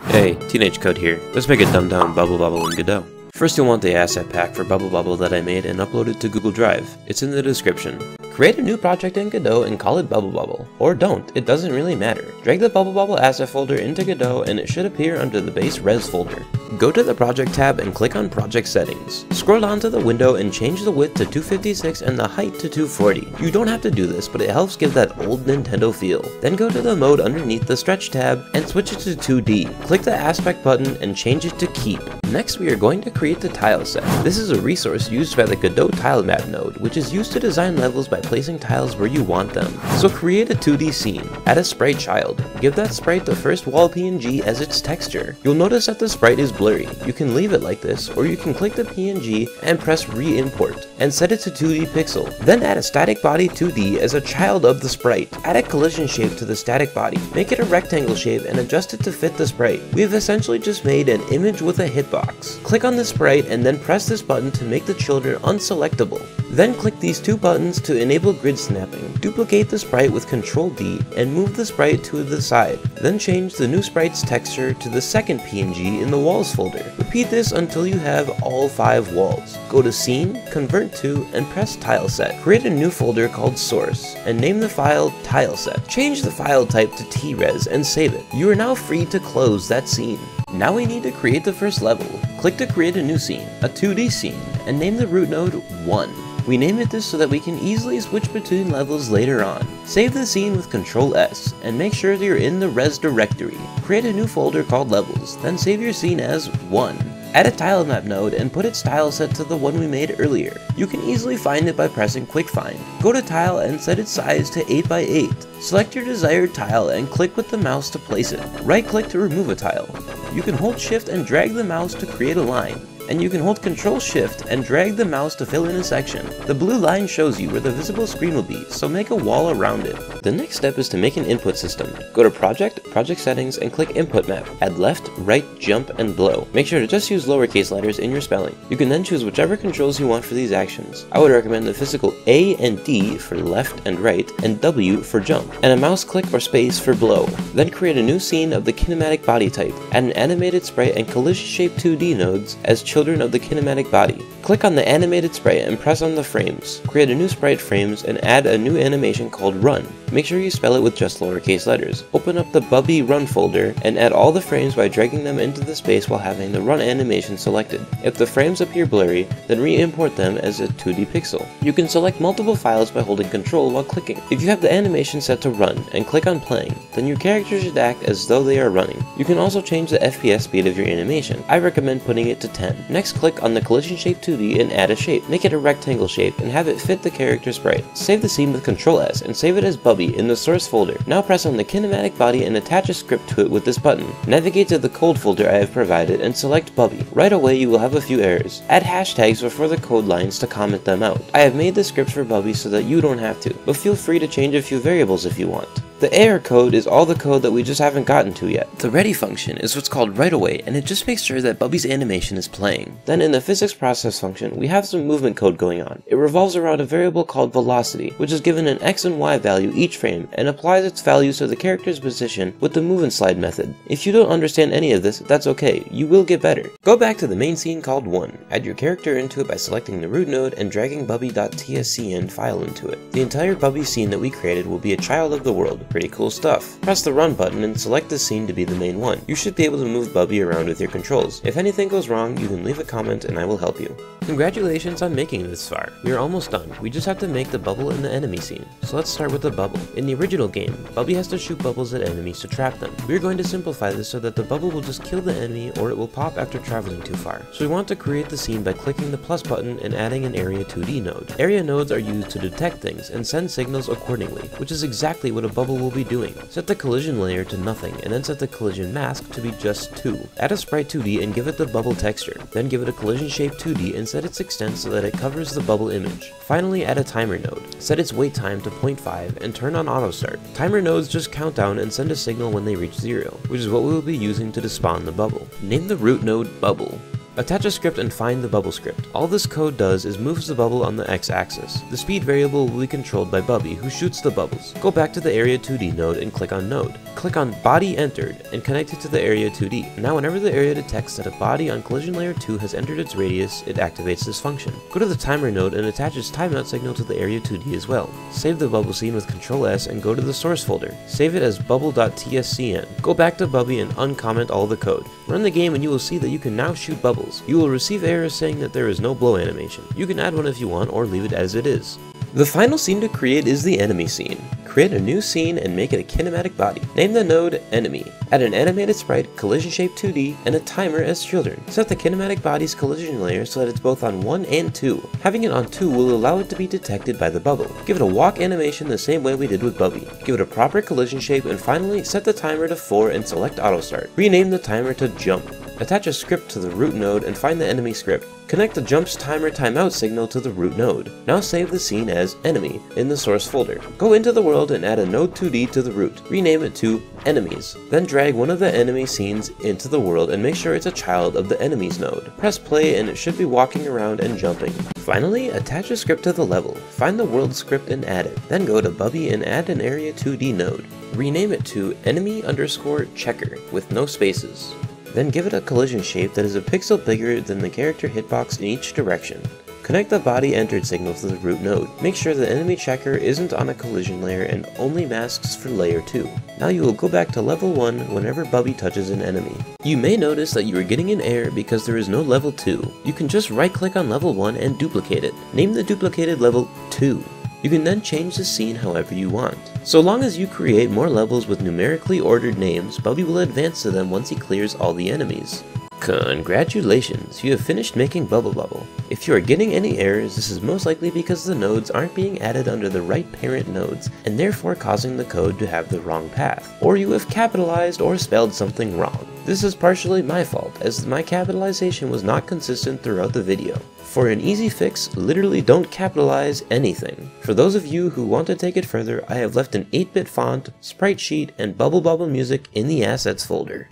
Hey, Teenage Code here. Let's make a dumbed down Bubble Bobble in Godot. First you'll want the asset pack for Bubble Bobble that I made and uploaded to Google Drive. It's in the description. Create a new project in Godot and call it Bubble Bobble. Or don't, it doesn't really matter. Drag the Bubble Bobble asset folder into Godot and it should appear under the base res folder. Go to the project tab and click on project settings. Scroll down to the window and change the width to 256 and the height to 240. You don't have to do this, but it helps give that old Nintendo feel. Then go to the mode underneath the stretch tab and switch it to 2D. Click the aspect button and change it to keep. Next we are going to create the Tileset. This is a resource used by the Godot tile map node, which is used to design levels by placing tiles where you want them. So create a 2D scene. Add a sprite child. Give that sprite the first wall PNG as its texture. You'll notice that the sprite is blurry. You can leave it like this, or you can click the PNG and press re-import and set it to 2D pixel. Then add a static body 2D as a child of the sprite. Add a collision shape to the static body. Make it a rectangle shape and adjust it to fit the sprite. We have essentially just made an image with a hitbox. Click on the sprite and then press this button to make the children unselectable. Then click these two buttons to enable grid snapping. Duplicate the sprite with Ctrl D and move the sprite to the side. Then change the new sprite's texture to the second PNG in the walls folder. Repeat this until you have all 5 walls. Go to Scene, Convert to, and press Tileset. Create a new folder called Source and name the file Tileset. Change the file type to T-Res and save it. You are now free to close that scene. Now we need to create the first level. Click to create a new scene, a 2D scene, and name the root node 1. We name it this so that we can easily switch between levels later on. Save the scene with Ctrl S, and make sure that you're in the res directory. Create a new folder called Levels, then save your scene as 1. Add a tile map node and put its tile set to the one we made earlier. You can easily find it by pressing Quick Find. Go to Tile and set its size to 8x8. Select your desired tile and click with the mouse to place it. Right click to remove a tile. You can hold Shift and drag the mouse to create a line. And you can hold Ctrl Shift and drag the mouse to fill in a section. The blue line shows you where the visible screen will be, so make a wall around it. The next step is to make an input system. Go to Project, Project Settings, and click Input Map. Add left, right, jump, and blow. Make sure to just use lowercase letters in your spelling. You can then choose whichever controls you want for these actions. I would recommend the physical A and D for left and right, and W for jump, and a mouse click or space for blow. Then create a new scene of the kinematic body type. Add an animated sprite and collision shape 2D nodes as children of the kinematic body. Click on the animated sprite and press on the frames. Create a new sprite frames and add a new animation called Run. Make sure you spell it with just lowercase letters. Open up the Bubby Run folder and add all the frames by dragging them into the space while having the Run animation selected. If the frames appear blurry, then re-import them as a 2D pixel. You can select multiple files by holding Ctrl while clicking. If you have the animation set to run and click on playing, then your character should act as though they are running. You can also change the FPS speed of your animation. I recommend putting it to 10. Next, click on the collision shape 2D and add a shape. Make it a rectangle shape and have it fit the character sprite. Save the scene with Ctrl S and save it as Bubby in the source folder. Now press on the kinematic body and attach a script to it with this button. Navigate to the code folder I have provided and select Bubby. Right away you will have a few errors. Add hashtags before the code lines to comment them out. I have made the script for Bubby so that you don't have to, but feel free to change a few variables if you want. The error code is all the code that we just haven't gotten to yet. The ready function is what's called right away, and it just makes sure that Bubby's animation is playing. Then in the physics process function, we have some movement code going on. It revolves around a variable called velocity, which is given an x and y value each frame, and applies its values to the character's position with the move and slide method. If you don't understand any of this, that's okay, you will get better. Go back to the main scene called 1. Add your character into it by selecting the root node and dragging bubby.tscn file into it. The entire Bubby scene that we created will be a child of the world. Pretty cool stuff. Press the run button and select the scene to be the main one. You should be able to move Bubby around with your controls. If anything goes wrong, you can leave a comment and I will help you. Congratulations on making it this far. We are almost done. We just have to make the bubble in the enemy scene. So let's start with the bubble. In the original game, Bubby has to shoot bubbles at enemies to trap them. We are going to simplify this so that the bubble will just kill the enemy or it will pop after traveling too far. So we want to create the scene by clicking the plus button and adding an area 2D node. Area nodes are used to detect things and send signals accordingly, which is exactly what a bubble will be doing. Set the collision layer to nothing and then set the collision mask to be just 2. Add a sprite 2D and give it the bubble texture. Then give it a collision shape 2D and set its extent so that it covers the bubble image. Finally, add a timer node. Set its wait time to 0.5 and turn on auto start. Timer nodes just count down and send a signal when they reach 0, which is what we will be using to despawn the bubble. Name the root node Bubble. Attach a script and find the bubble script. All this code does is moves the bubble on the x-axis. The speed variable will be controlled by Bubby, who shoots the bubbles. Go back to the Area 2D node and click on Node. Click on Body Entered and connect it to the Area 2D. Now whenever the area detects that a body on collision layer 2 has entered its radius, it activates this function. Go to the Timer node and attach its timeout signal to the Area 2D as well. Save the bubble scene with Ctrl S and go to the source folder. Save it as bubble.tscn. Go back to Bubby and uncomment all the code. Run the game and you will see that you can now shoot bubbles. You will receive errors saying that there is no blow animation. You can add one if you want or leave it as it is. The final scene to create is the enemy scene. Create a new scene and make it a kinematic body. Name the node Enemy. Add an animated sprite, collision shape 2D, and a timer as children. Set the kinematic body's collision layer so that it's both on 1 and 2. Having it on 2 will allow it to be detected by the bubble. Give it a walk animation the same way we did with Bubby. Give it a proper collision shape, and finally set the timer to 4 and select auto start. Rename the timer to Jump. Attach a script to the root node and find the enemy script. Connect the jump's timer timeout signal to the root node. Now save the scene as Enemy in the source folder. Go into the world and add a node 2D to the root. Rename it to Enemies. Then drag one of the enemy scenes into the world and make sure it's a child of the enemies node. Press play and it should be walking around and jumping. Finally, attach a script to the level. Find the world script and add it. Then go to Bubby and add an Area 2D node. Rename it to Enemy_checker with no spaces. Then give it a collision shape that is a pixel bigger than the character hitbox in each direction. Connect the body entered signal to the root node. Make sure the enemy checker isn't on a collision layer and only masks for layer 2. Now you will go back to level 1 whenever Bubby touches an enemy. You may notice that you are getting an error because there is no level 2. You can just right click on level 1 and duplicate it. Name the duplicated level 2. You can then change the scene however you want. So long as you create more levels with numerically ordered names, Bubby will advance to them once he clears all the enemies. Congratulations, you have finished making Bubble Bobble. If you are getting any errors, this is most likely because the nodes aren't being added under the right parent nodes, and therefore causing the code to have the wrong path. Or you have capitalized or spelled something wrong. This is partially my fault, as my capitalization was not consistent throughout the video. For an easy fix, literally don't capitalize anything. For those of you who want to take it further, I have left an 8-bit font, sprite sheet, and Bubble Bobble music in the assets folder.